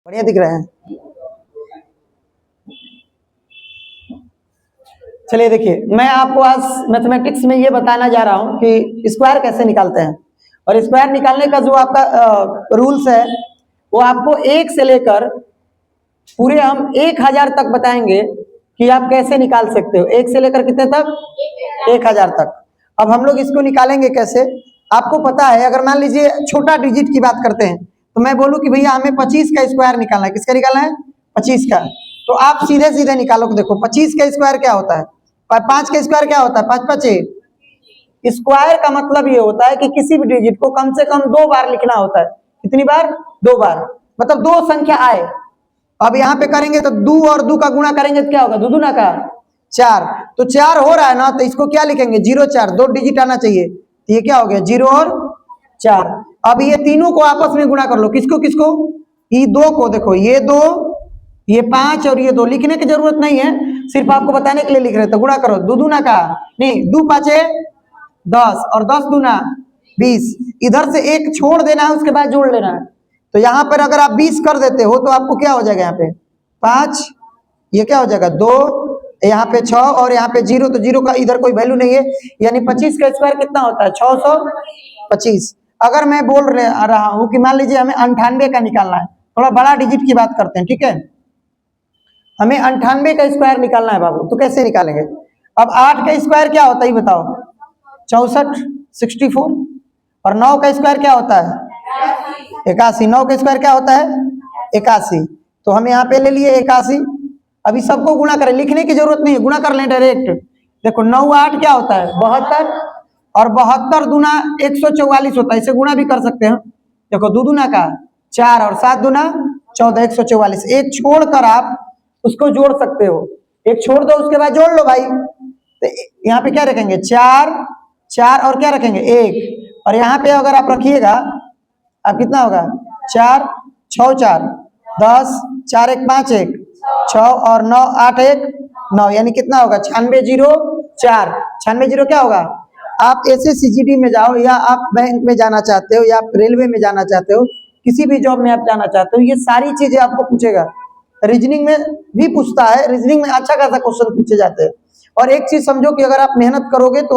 बढ़िया दिख रहे हैं। चलिए देखिए, मैं आपको आज मैथमेटिक्स में ये बताना जा रहा हूँ कि स्क्वायर कैसे निकालते हैं। और स्क्वायर निकालने का जो आपका रूल्स है वो आपको एक से लेकर पूरे हम 1000 तक बताएंगे कि आप कैसे निकाल सकते हो। एक से लेकर कितने तक? 1000 तक। अब हम लोग इसको निकालेंगे कैसे? आपको पता है, अगर मान लीजिए छोटा डिजिट की बात करते हैं तो मैं बोलूं कि भैया हमें 25 का स्क्वायर निकालना है। किसका निकालना है? 25 का। तो आप सीधे सीधे निकालो। देखो 25 का स्क्वायर क्या होता है? 5 का स्क्वायर क्या होता है? 5 5। स्क्वायर का मतलब ये होता है कि किसी भी डिजिट को कम से कम 2 बार लिखना होता है। कितनी बार? 2 बार। मतलब 2 संख्या आए। अब यहाँ पे करेंगे तो 2 और 2 का गुणा करेंगे तो क्या होगा? 2 दूना का 4। तो 4 हो रहा है ना, तो इसको क्या लिखेंगे? 0 4। 2 डिजिट आना चाहिए, तो ये क्या हो गया? 0 और 4। अब ये तीनों को आपस में गुणा कर लो। किसको किसको? ये 2 को। देखो ये 2, ये 5 और ये 2। लिखने की जरूरत नहीं है, सिर्फ आपको बताने के लिए लिख रहे हैं। तो गुणा करो। 2 दूना का नहीं, 2 5 10 और 10 दूना 20। इधर से एक छोड़ देना है, उसके बाद जोड़ लेना है। तो यहाँ पर अगर आप 20 कर देते हो तो आपको क्या हो जाएगा? यहाँ पे 5, ये क्या हो जाएगा? 2, यहाँ पे 6 और यहाँ पे 0। तो 0 का इधर कोई वैल्यू नहीं है, यानी 25 का स्क्वायर कितना होता है? 625। अगर मैं बोल रहा हूँ कि मान लीजिए हमें 98 का निकालना है, थोड़ा बड़ा डिजिट की बात करते हैं, ठीक है? हमें 98 का स्क्वायर निकालना है बाबू, तो कैसे निकालेंगे? अब 8 का स्क्वायर क्या होता है बताओ? 64 64। और 9 का स्क्वायर क्या होता है? 81। 9 का स्क्वायर क्या होता है? 81। तो हम यहाँ पे ले लिए 81। अभी सबको गुणा करें, लिखने की जरूरत नहीं है, गुणा कर लें डायरेक्ट। देखो 9 8 क्या होता है? 72। और 72 दूना 144 होता है, इसे गुणा भी कर सकते हैं। देखो 2 दूना का 4 और 7 दूना 14, 144। एक छोड़कर आप उसको जोड़ सकते हो। एक छोड़ दो, उसके बाद जोड़ लो भाई। तो यहाँ पे क्या रखेंगे? 4 4 और क्या रखेंगे? 1। और यहाँ पे अगर आप रखिएगा, अब कितना होगा? 4 6 4 10, 4 1 5 1 6 और 9 8 1 9, यानी कितना होगा? 96 0 4। 96 0 क्या होगा? आप SSCGD में जाओ, या आप बैंक में जाना चाहते हो, या आप रेलवे में जाना चाहते हो, किसी भी जॉब में आप जाना चाहते हो, ये सारी चीजें आपको पूछेगा। रीजनिंग में भी पूछता है, रीजनिंग में अच्छा खासा क्वेश्चन पूछे जाते हैं। और एक चीज समझो कि अगर आप मेहनत करोगे तो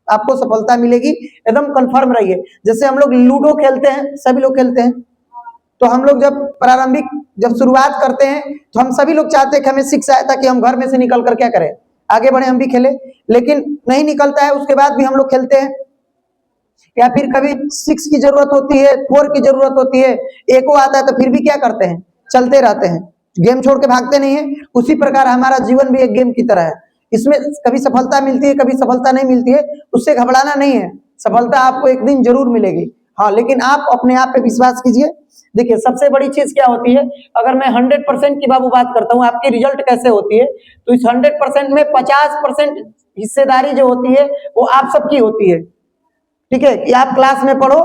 आपको सफलता मिलेगी, एकदम कंफर्म रहिए। जैसे हम लोग लूडो खेलते हैं, सभी लोग खेलते हैं, तो हम लोग जब शुरुआत करते हैं तो हम सभी लोग चाहते हैं कि हमें शिक्षा आए ताकि हम घर में से निकल कर क्या करें? आगे बढ़े, हम भी खेले। लेकिन नहीं निकलता है, उसके बाद भी हम लोग खेलते हैं। या फिर कभी 6 की जरूरत होती है, 4 की जरूरत होती है, एको आता है, तो फिर भी क्या करते हैं? चलते रहते हैं, गेम छोड़ के भागते नहीं है। उसी प्रकार हमारा जीवन भी एक गेम की तरह है। इसमें कभी सफलता मिलती है, कभी सफलता नहीं मिलती है, उससे घबराना नहीं है। सफलता आपको एक दिन जरूर मिलेगी, हाँ, लेकिन आप अपने आप पे विश्वास कीजिए। देखिए सबसे बड़ी चीज क्या होती है, अगर मैं 100% की बाबू बात करता हूँ, आपकी रिजल्ट कैसे होती है, तो इस 100% में 50% हिस्सेदारी जो होती है वो आप सबकी होती है। ठीक है, कि आप क्लास में पढ़ो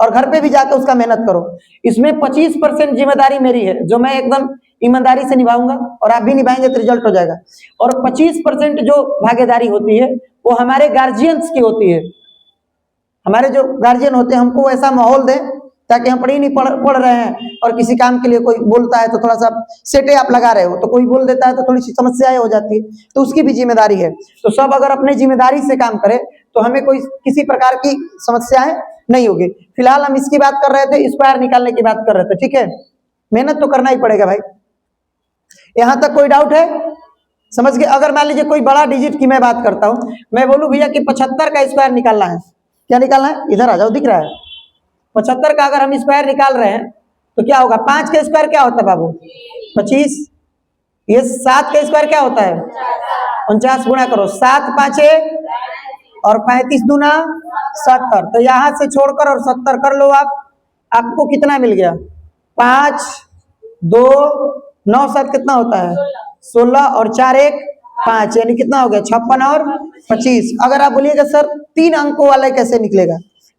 और घर पे भी जाकर उसका मेहनत करो। इसमें 25% जिम्मेदारी मेरी है, जो मैं एकदम ईमानदारी से निभाऊंगा, और आप भी निभाएंगे तो रिजल्ट हो जाएगा। और 25% जो भागीदारी होती है वो हमारे गार्जियंस की होती है। हमारे जो गार्जियन होते हैं हमको ऐसा माहौल दें ताकि हम पढ़ रहे हैं और किसी काम के लिए कोई बोलता है तो थोड़ा सा सेटे आप लगा रहे हो, तो कोई बोल देता है तो थोड़ी सी समस्याएं हो जाती है, तो उसकी भी जिम्मेदारी है। तो सब अगर अपने जिम्मेदारी से काम करें तो हमें कोई किसी प्रकार की समस्याएं नहीं होगी। फिलहाल हम इसकी बात कर रहे थे, स्क्वायर निकालने की बात कर रहे थे, ठीक है? मेहनत तो करना ही पड़ेगा भाई। यहां तक कोई डाउट है? समझ गए? अगर मान लीजिए कोई बड़ा डिजिट की मैं बात करता हूं, मैं बोलूं भैया कि 75 का स्क्वायर निकालना है। क्या निकालना है? इधर आ जाओ, दिख रहा है 75 का अगर हम स्क्वायर निकाल रहे हैं तो क्या होगा? 5 का स्क्वायर क्या होता है बाबू? 25। ये 7 का स्क्वायर क्या होता है? 49। गुणा करो, 7 5 और 35 दूना 70। तो यहां से छोड़कर और 70 कर लो आप, आपको कितना मिल गया? 5 2 9 7 कितना होता है? 16 और 4 1 5, यानी कितना हो गया? 56 और 25। अगर आप बोलिएगा सर 3 अंकों वाला कैसे निकलेगा,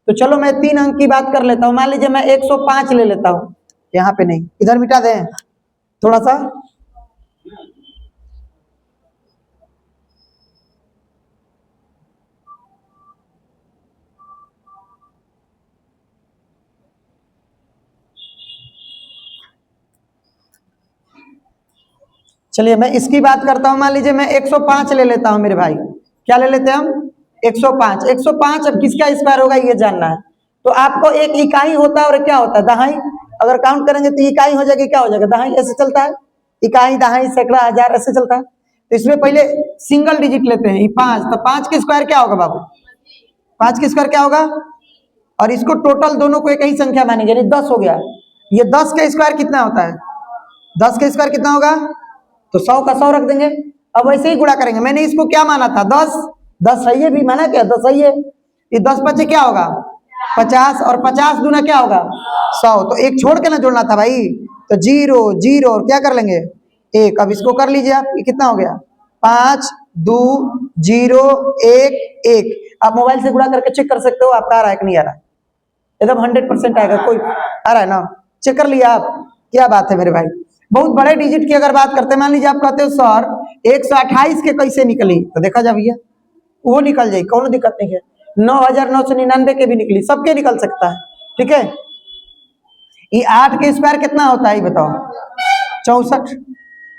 तो चलो मैं 3 अंक की बात कर लेता हूं। मान लीजिए मैं 105 ले लेता हूं, यहाँ पे नहीं, इधर मिटा दें थोड़ा सा। चलिए मैं इसकी बात करता हूं। मान लीजिए मैं 105 ले लेता हूं मेरे भाई। क्या ले लेते हैं हम? 105। 105 अब किसका स्क्वायर होगा ये जानना है। तो आपको एक इकाई होता है और क्या होता है, दहाई। अगर काउंट करेंगे तो इकाई हो जाएगी, क्या हो जाएगा, दहाई। ऐसे चलता है, इकाई, दहाई, सैकड़ा, हजार, ऐसे चलता है। तो इसमें पहले सिंगल डिजिट लेते हैं, 5। तो 5 के स्क्वायर क्या होगा बाबू? 5 के स्क्वायर क्या होगा? और इसको टोटल दोनों को एक ही संख्या मानेंगे, यानी 10 हो गया। ये 10 का स्क्वायर कितना होता है? 10 का स्क्वायर कितना होगा? तो 100 का 100 रख देंगे। अब वैसे ही गुणा करेंगे। मैंने इसको क्या माना था? 10। 10 सही है भी माना क्या? 10 सही है। ये 10 बचे क्या होगा? 50। और 50 दूना क्या होगा? 100। तो एक छोड़ के ना जोड़ना था भाई। तो 0 0 और क्या कर लेंगे? 1। अब इसको कर लीजिए आप, ये कितना हो गया? 5 2 0 1 1। आप मोबाइल से गुणा करके चेक कर सकते हो आपका आ रहा है कि नहीं आ रहा है। एकदम 100% आएगा। कोई आ रहा है ना? चेक कर लिया आप? क्या बात है मेरे भाई। बहुत बड़े डिजिट की अगर बात करते हैं, मान लीजिए आप कहते हो सर 128 के कैसे निकली, तो देखा जा भैया, वो निकल जाएगी, कौन दिक्कत नहीं है। 9999 के भी निकली, सबके निकल सकता है, ठीक है। ये 8 के स्क्वायर कितना होता है ये बताओ? 64।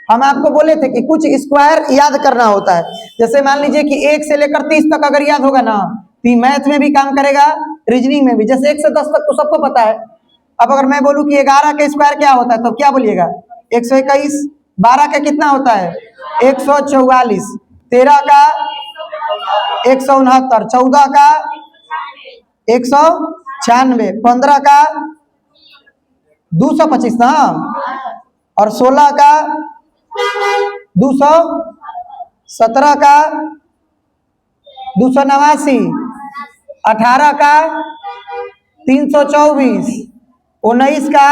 हम आपको बोले थे कि कुछ स्क्वायर याद करना होता है। जैसे मान लीजिए कि 1 से लेकर 30 तक अगर याद होगा ना, तो मैथ में भी काम करेगा, रीजनिंग में भी। जैसे 1 से 10 तक तो सबको पता है। अब अगर मैं बोलूं कि 11 का स्क्वायर क्या होता है, तो क्या बोलिएगा? 121। 12 का कितना होता है? 144। 13 का 169। 14 का 196। 15 का 225 ना, और 16 का 200। 17 का 289। 18 का 324। 19 का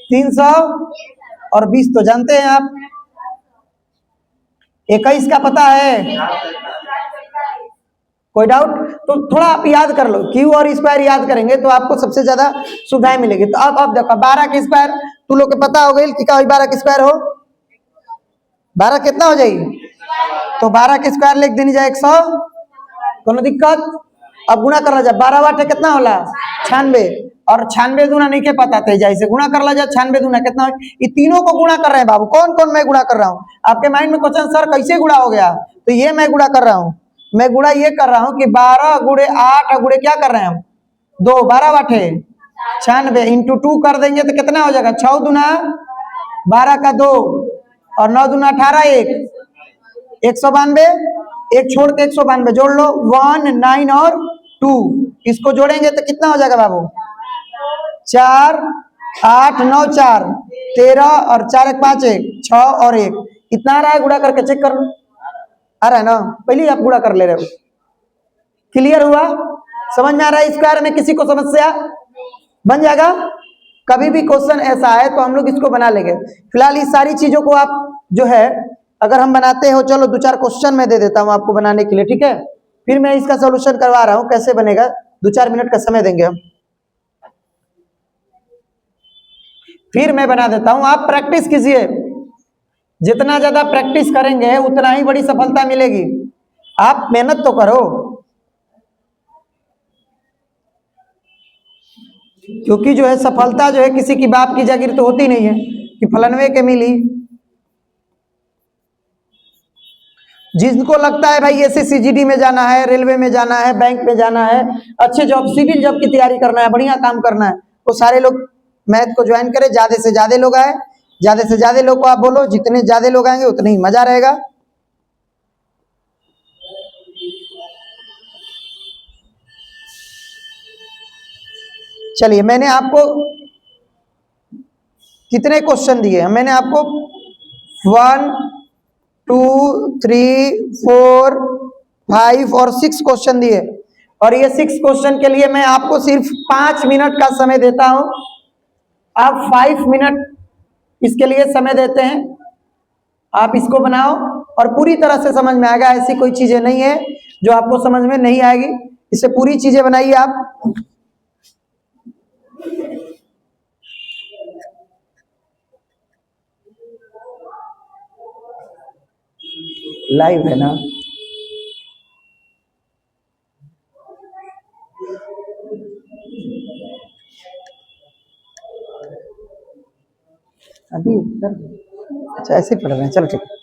300। और 20 तो जानते हैं आप। 21 का पता है? कोई डाउट? तो थोड़ा आप याद कर लो, क्यू और स्क्वायर याद करेंगे तो आपको सबसे ज्यादा सुविधाएं मिलेगी। तो अब देखो 12 के स्क्वायर तू लोग को पता हो गई कि क्या 12 के स्क्वायर हो? 12 कितना हो जाएगी? तो 12 के स्क्वायर लिख देनी जाए 100। कोनो दिक्कत? अब गुणा कर ला जाए, 12 वाटे कितना होला? 96। और 96 दूना नहीं के पता थे, जैसे गुणा कर ला जाए 96 दूना कितना हो? ये तीनों को गुणा कर रहे हैं बाबू। कौन कौन मैं गुणा कर रहा हूँ? आपके माइंड में क्वेश्चन, सर कैसे गुणा हो गया? तो ये मैं गुणा कर रहा हूँ। मैं गुणा ये कर रहा हूँ कि 12 गुणे 8 गुणे क्या कर रहे हैं हम? 2। 12 वाटे 96 इंटू 2 कर देंगे तो कितना हो जाएगा? 6 दूना 12 का 2 और 9 दूना 18 1 192। एक छोड़ के 192 जोड़ लो। 1 9 और 2 इसको जोड़ेंगे तो कितना हो जाएगा बाबू? 4 8 9 4 13 और 4 1 5 1 6 और 1 इतना आ रहा है। गुणा करके चेक कर लो, आ रहा है ना? पहले आप गुणा कर ले रहे हो। क्लियर हुआ? समझ में आ रहा है? स्क्वायर में किसी को समस्या बन जाएगा? कभी भी क्वेश्चन ऐसा है तो हम लोग इसको बना लेंगे। फिलहाल इस सारी चीजों को आप जो है अगर हम बनाते हो, चलो 2-4 क्वेश्चन मैं दे देता हूं आपको बनाने के लिए, ठीक है। फिर मैं इसका सोल्यूशन करवा रहा हूं, कैसे बनेगा 2-4 मिनट का समय देंगे हम, फिर मैं बना देता हूं। आप प्रैक्टिस कीजिए, जितना ज्यादा प्रैक्टिस करेंगे उतना ही बड़ी सफलता मिलेगी। आप मेहनत तो करो, क्योंकि जो है सफलता जो है किसी की बाप की जागीर तो होती नहीं है कि फलनवे के मिली। जिनको लगता है भाई एसएससीजीडी में जाना है, रेलवे में जाना है, बैंक में जाना है, अच्छे जॉब, सिविल जॉब की तैयारी करना है, बढ़िया काम करना है, वो सारे लोग मैथ को ज्वाइन करें। ज्यादा से ज्यादा लोग आए, ज्यादा से ज्यादा लोग को आप बोलो, जितने ज्यादा लोग आएंगे उतने ही मजा रहेगा। चलिए मैंने आपको कितने क्वेश्चन दिए हैं? मैंने आपको 1 2 3 4 5 और 6 क्वेश्चन दिए, और ये 6 क्वेश्चन के लिए मैं आपको सिर्फ 5 मिनट का समय देता हूं। आप 5 मिनट इसके लिए समय देते हैं, आप इसको बनाओ और पूरी तरह से समझ में आएगा। ऐसी कोई चीजें नहीं है जो आपको समझ में नहीं आएगी, इससे पूरी चीजें बनाइए आप। लाइव है ना? अभी सर अच्छा ऐसे ही पढ़ रहे हैं, चलो ठीक है।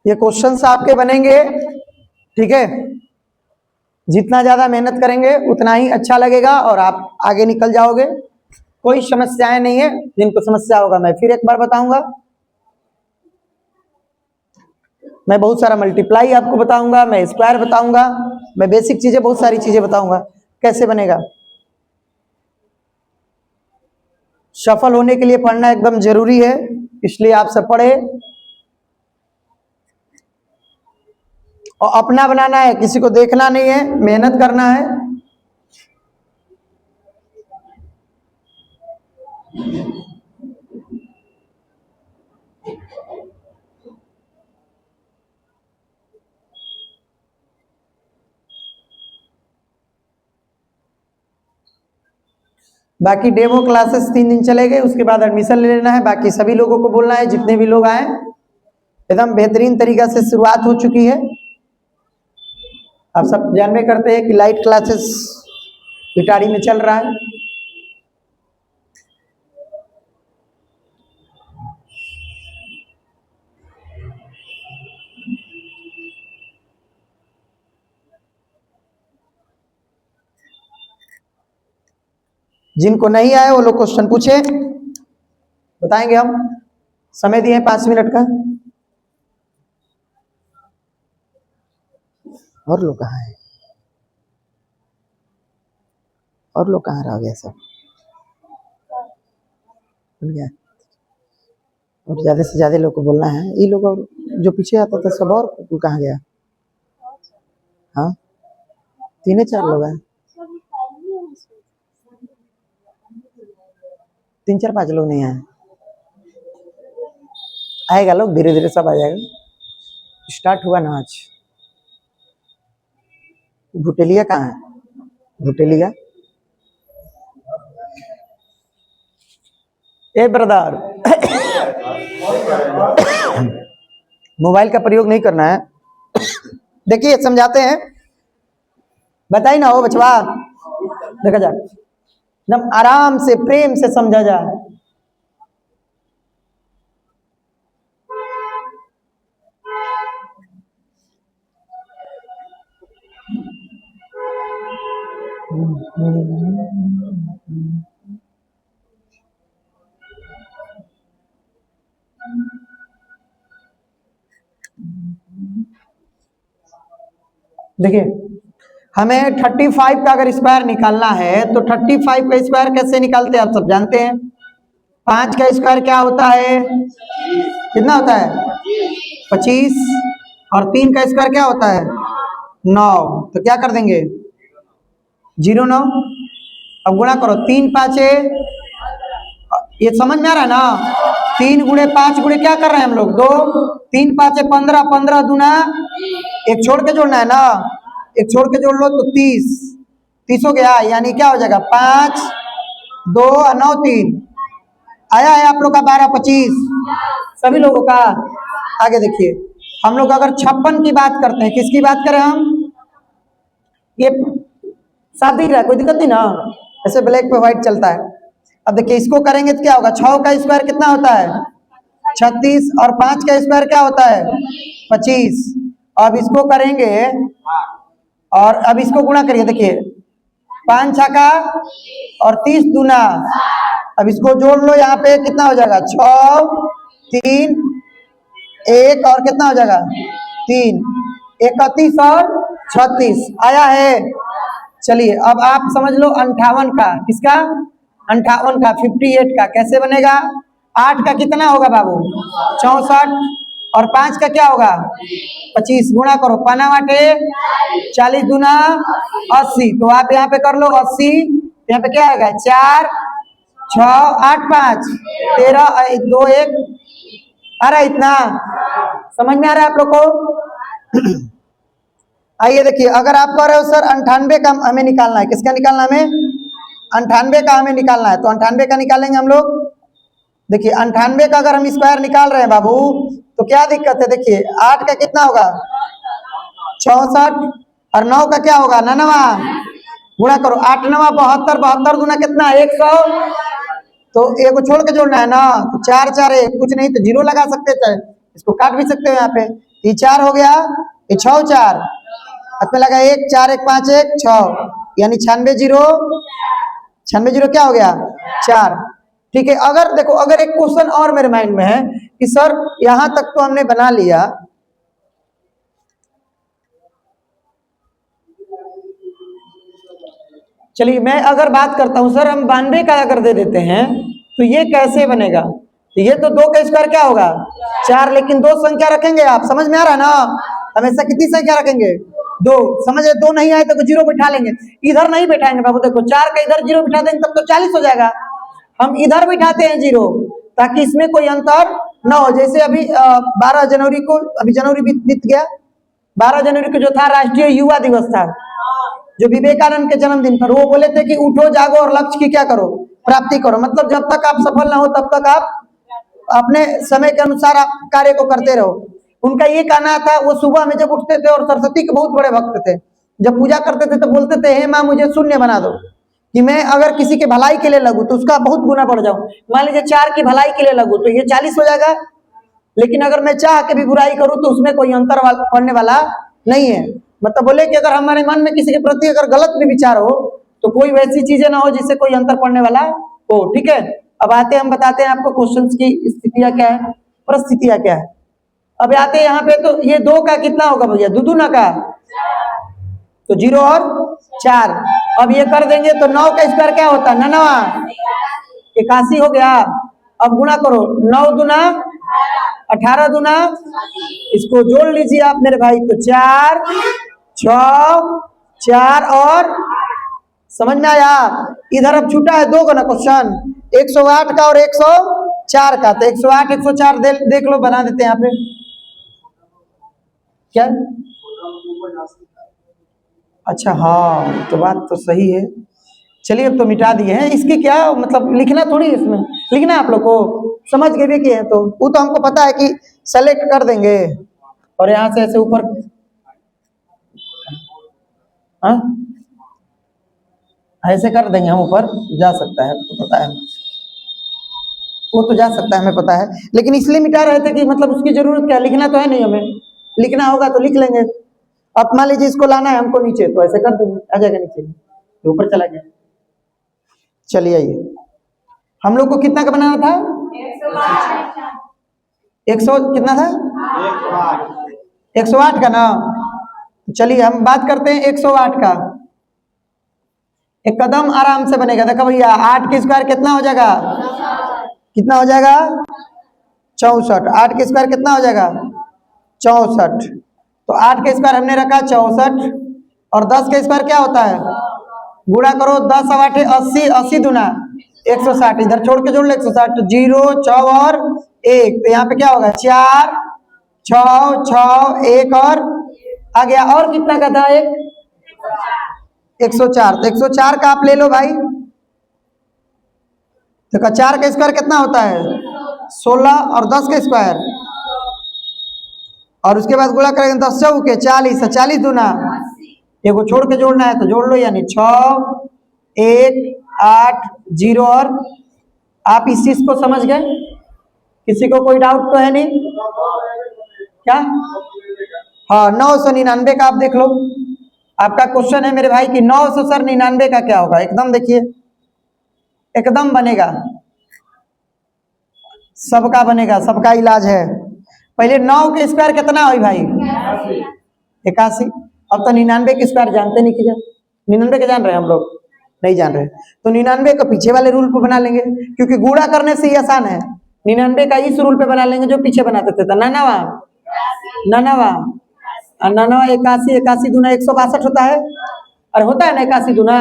ये क्वेश्चंस आपके बनेंगे, ठीक है। जितना ज्यादा मेहनत करेंगे उतना ही अच्छा लगेगा और आप आगे निकल जाओगे। कोई समस्याएं नहीं है, जिनको समस्या होगा मैं फिर एक बार बताऊंगा। मैं बहुत सारा मल्टीप्लाई आपको बताऊंगा, मैं स्क्वायर बताऊंगा, मैं बेसिक चीजें बहुत सारी चीजें बताऊंगा कैसे बनेगा। सफल होने के लिए पढ़ना एकदम जरूरी है, इसलिए आप सब पढ़े। और अपना बनाना है, किसी को देखना नहीं है, मेहनत करना है। बाकी डेमो क्लासेस 3 दिन चलेंगे, उसके बाद एडमिशन ले लेना है। बाकी सभी लोगों को बोलना है, जितने भी लोग आए, एकदम बेहतरीन तरीका से शुरुआत हो चुकी है। आप सब जानबे करते हैं कि लाइट क्लासेस इटारी में चल रहा है। जिनको नहीं आए वो लोग क्वेश्चन पूछे, बताएंगे हम। समय दिए 5 मिनट का। और लोग कहाँ हैं? और लोग कहाँ रह गए सब? भूल गया। और ज्यादा से ज्यादा लोग को बोलना है। ये लोग और जो पीछे आता था सब और कहाँ गया? हाँ 3-4 लोग हैं, 3-4-5 लोग नहीं आए। आएगा लोग, धीरे धीरे सब आ जाएगा। स्टार्ट हुआ ना आज। भुटेलिया कहाँ है? भुटेलिया ए ब्रदर, मोबाइल का प्रयोग नहीं करना है। देखिए समझाते हैं, बताइए ना हो बचवा, देखा जाए एकदम आराम से प्रेम से समझा जाए। देखिए हमें 35 का अगर स्क्वायर निकालना है तो 35 का स्क्वायर कैसे निकालते हैं आप सब जानते हैं। 5 का स्क्वायर क्या होता है? कितना होता है? 25। और 3 का स्क्वायर क्या होता है? 9। तो क्या कर देंगे? 0 9। अब गुणा करो, 3 5, ये समझ में आ रहा है ना? 3 गुणे 5 गुणे क्या कर रहे हैं हम लोग? 2। 3 5 15, 15 दूना, एक छोड़ के जोड़ना है ना, एक छोड़ के जोड़ लो तो 30। 30 हो गया, यानी क्या हो जाएगा? 5 2 9 3। आया है आप लोग का 12 25 सभी लोगों का। आगे देखिए, हम लोग अगर 56 की बात करते हैं, किसकी बात करें हम? ये साफ दिख रहा है, कोई दिक्कत नहीं ना? ऐसे ब्लैक पे व्हाइट चलता है। अब देखिए इसको करेंगे तो क्या होगा? 6 का स्क्वायर कितना होता है? 36। और 5 का स्क्वायर क्या होता है? 25। अब इसको करेंगे और अब इसको गुणा करिए। देखिए 5 छक्का और 30 दूना, अब इसको जोड़ लो, यहाँ पे कितना हो जाएगा? 6 3 1 और कितना हो जाएगा? 3 31 और 36 आया है। चलिए अब आप समझ लो 58 का, किसका? 58 का, 58 का कैसे बनेगा? 8 का कितना होगा बाबू? 64। और 5 का क्या होगा? 25। गुणा करो, पाना वाटे 40 दूना 80। तो आप यहाँ पे कर लो 80, यहाँ पे क्या आएगा? 4 6 8 5 13 2 1। आ रहा है इतना? समझ में आ रहा है आप लोग को? आइए देखिए, अगर आप कह रहे हो सर 98 का हमें निकालना है, किसका निकालना है हमें? 98 का हमें निकालना है, तो 98 का निकालेंगे हम लोग। देखिए 98 का अगर हम स्क्वायर निकाल रहे हैं बाबू, तो क्या दिक्कत है? देखिए 8 का कितना होगा? 64 और 9 का क्या होगा 99, गुणा करो 8 9 72, 72 गुना कितना 100, तो एक को छोड़ के जोड़ना है ना, तो 4 4 1, कुछ नहीं तो जीरो लगा सकते थे, इसको काट भी सकते हो यहाँ पे। ये 4 हो गया, ये 6 4 अपने लगा 1 4 1 5 1 6, यानी 96 जीरो, 96 जीरो क्या हो गया 4। ठीक है, अगर देखो अगर एक क्वेश्चन और मेरे माइंड में है कि सर यहां तक तो हमने बना लिया, चलिए मैं अगर बात करता हूं सर हम 92 का अगर दे देते हैं तो ये कैसे बनेगा, तो ये तो 2 का स्क्वायर क्या होगा 4, लेकिन 2 संख्या रखेंगे, आप समझ में आ रहा है ना, हमेशा कितनी संख्या रखेंगे 2, समझे, 2 नहीं आए तो जीरो बिठा लेंगे, इधर नहीं बिठाएंगे बाबू, देखो 4 का इधर जीरो बिठा देंगे तब तो 40 हो जाएगा, हम इधर बिठाते हैं जीरो ताकि इसमें कोई अंतर न हो। जैसे अभी 12 जनवरी को, अभी जनवरी बीत गया, 12 जनवरी को जो था राष्ट्रीय युवा दिवस था, जो विवेकानंद के जन्मदिन पर, वो बोले थे कि उठो जागो और लक्ष्य की क्या करो प्राप्ति करो, मतलब जब तक आप सफल ना हो तब तक आप अपने समय के अनुसार आप कार्य को करते रहो। उनका ये कहना था, वो सुबह में जब उठते थे और सरस्वती के बहुत बड़े भक्त थे, जब पूजा करते थे तो बोलते थे हे माँ मुझे शून्य बना दो कि मैं अगर किसी के भलाई के लिए लगूं तो उसका बहुत गुना बढ़ जाऊं, मान लीजिए 4 की भलाई के लिए लगूं तो ये 40 हो जाएगा, लेकिन अगर मैं चाह के भी बुराई करूं तो उसमें कोई अंतर पड़ने वाला नहीं है। मतलब बोले कि अगर हमारे मन में किसी के प्रति अगर गलत भी विचार हो तो कोई वैसी चीजें ना हो जिससे कोई अंतर पड़ने वाला हो। ठीक है, अब आते हम बताते हैं आपको क्वेश्चंस की स्थितियां क्या है, परिस्थितियां क्या है। अब आते हैं यहाँ पे, तो ये 2 का कितना होगा भैया, दुदुना का, तो 0 और 4, अब ये कर देंगे तो 9 का स्क्वायर क्या होता है 99, 81 हो गया। अब गुणा करो 9 दूना 18 दूना, इसको जोड़ लीजिए आप मेरे भाई, तो 4 6 4 और, समझ में आया, इधर अब छूटा है 2 का ना क्वेश्चन, 108 का और 104 का, तो 108 104 देख लो, बना देते हैं यहाँ पे क्या, अच्छा हाँ तो बात तो सही है, चलिए अब तो मिटा दिए हैं, इसकी क्या मतलब लिखना थोड़ी, इसमें लिखना आप लोग को, समझ के भी किए हैं तो वो तो हमको पता है कि सेलेक्ट कर देंगे और यहाँ से ऐसे ऊपर, हाँ ऐसे कर देंगे हम, ऊपर जा सकता है तो पता है, वो तो जा सकता है हमें पता है, लेकिन इसलिए मिटा रहे थे कि मतलब उसकी जरूरत क्या, लिखना तो है नहीं, हमें लिखना होगा तो लिख लेंगे। अब मान लीजिए इसको लाना है हमको नीचे, तो ऐसे कर देंगे, आ जाएगा नीचे, तो ऊपर चला गया। चलिए आइए, हम लोग को कितना का बनाना था 100 कितना था 108 का ना, तो चलिए हम बात करते हैं 108 का, एक कदम आराम से बनेगा, देखो भैया 8 के स्क्वायर कितना हो जाएगा, कितना हो जाएगा 64, 8 के स्क्वायर कितना हो जाएगा 64, तो 8 के स्क्वायर हमने रखा 64, और 10 के स्क्वायर क्या होता है, गुणा करो 10 8 80, 80 दूना 160, इधर छोड़ के जोड़ लो 160, 0 6 और 1, तो यहाँ पे क्या होगा 4 6 6 1 और आ गया, और कितना का था 104, तो 104 का आप ले लो भाई, तो 4 का स्क्वायर कितना होता है 16, और 10 का स्क्वायर, और उसके बाद गुणा करेंगे 10 चौके 40, 40 दूना, ये को छोड़ के जोड़ना है तो जोड़ लो, यानी 6 1 8 0, और आप इस चीज को समझ गए, किसी को कोई डाउट तो है नहीं क्या, हाँ 999 का आप देख लो, आपका क्वेश्चन है मेरे भाई कि 999 का क्या होगा, एकदम देखिए एकदम बनेगा, सबका बनेगा, सबका इलाज है। पहले 9 के स्क्वायर कितना हुई भाई 81, अब तो 99 के स्क्वायर जानते नहीं कि 99 के जान रहे हैं हम लोग, नहीं जान रहे, तो 99 को पीछे वाले रूल पे बना लेंगे, क्योंकि गुणा करने से ही आसान है, 99 का इस रूल पे बना लेंगे जो पीछे बनाते थे, ननावा ननावा 81, 81 दूना 162 होता है, और होता है ना 81 दूना,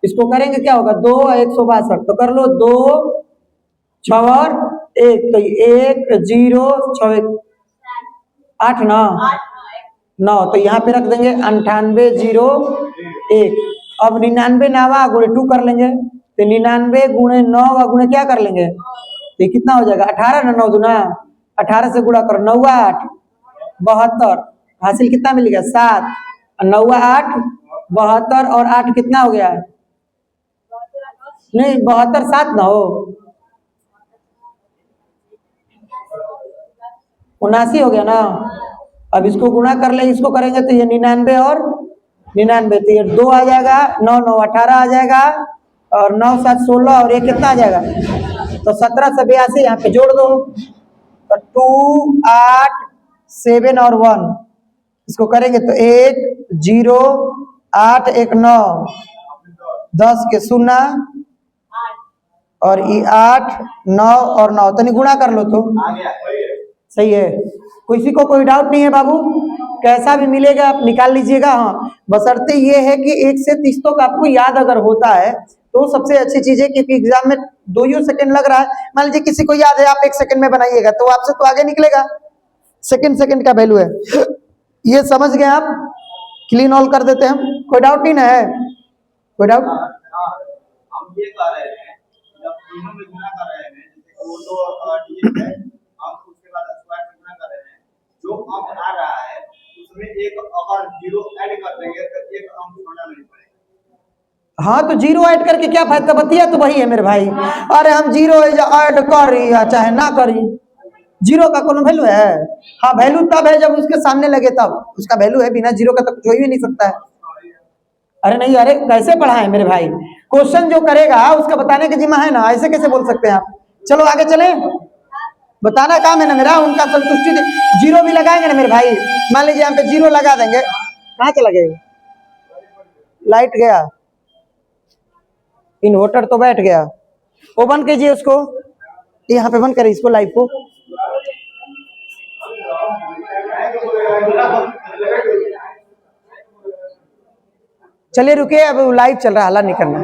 इसको करेंगे क्या होगा 2 162, तो कर लो 2 6 और 1, तो 1 0 6 8 9, तो यहाँ पे रख देंगे 98 0 1, अब 99 नावा गुणे 2 कर लेंगे, तो 99 गुणे 9 गुणे क्या कर लेंगे, तो कितना हो जाएगा 18 ना, 9 दूना 18 से गुणा करो 9 8 72, हासिल कितना मिल गया 7, 9 8, 72 और 8 कितना हो गया? नहीं 72 7 ना हो 79 हो गया ना। अब इसको गुणा कर ले, इसको करेंगे तो ये 99 और 99, तो ये 2 आ जाएगा, 9 9 18 आ जाएगा और 9 7 16 और ये कितना आ जाएगा? तो 1782 यहाँ पे जोड़ दो, तो 2 8 7 और 1 इसको करेंगे तो 1 0 8 1 9 10 के 0 और ये 8 9 और 9 तो नहीं गुणा कर लो तो सही है। किसी को कोई डाउट नहीं है बाबू? कैसा भी मिलेगा आप निकाल लीजिएगा। हाँ बशर्ते ये है कि 1 से 30 तक आपको याद अगर होता है तो सबसे अच्छी चीज है, क्योंकि एग्जाम में 2 सेकंड लग रहा है। मान लीजिए किसी को याद है, आप 1 सेकंड में बनाइएगा तो आपसे तो आगे निकलेगा। सेकंड का वैल्यू है, ये समझ गए आप? क्लीन ऑल कर देते हैं, कोई डाउट नहीं ना है? कोई डाउट? हम ये कर रहे हैं जब तीनों में गुना कर रहे हैं, जैसे वो दो डिजिट है, हम उसके बाद स्क्वायर में गुना कर रहे हैं, जो अंक आ रहा है उसमें एक अगर 0 ऐड कर देंगे तो एक अंक छोड़ना नहीं पड़ेगा। हाँ तो 0 ऐड करके क्या फायदा? बतिया तो वही है मेरे भाई। अरे हम 0 ऐड करी या चाहे ना करी, 0 का कोनो वैल्यू है? हाँ वैल्यू तब है जब उसके सामने लगे, तब उसका वैल्यू है। बिना 0 का तो कुछ हो ही नहीं सकता है। अरे नहीं, अरे कैसे पढ़ाएं मेरे भाई? क्वेश्चन जो करेगा उसका बताने का जिम्मा है ना, ऐसे कैसे बोल सकते हैं आप? चलो आगे चले, बताना काम है ना मेरा, उनका संतुष्टि 0 भी लगाएंगे ना मेरे भाई। मान लीजिए यहाँ पे 0 लगा देंगे, कहाँ चला गया? लाइट गया, इन्वर्टर तो बैठ गया। वो बंद कीजिए उसको, यहाँ पे बंद करिए इसको, लाइव को। चलिए रुकिए, अब लाइव चल रहा है, हल्ला नहीं करना।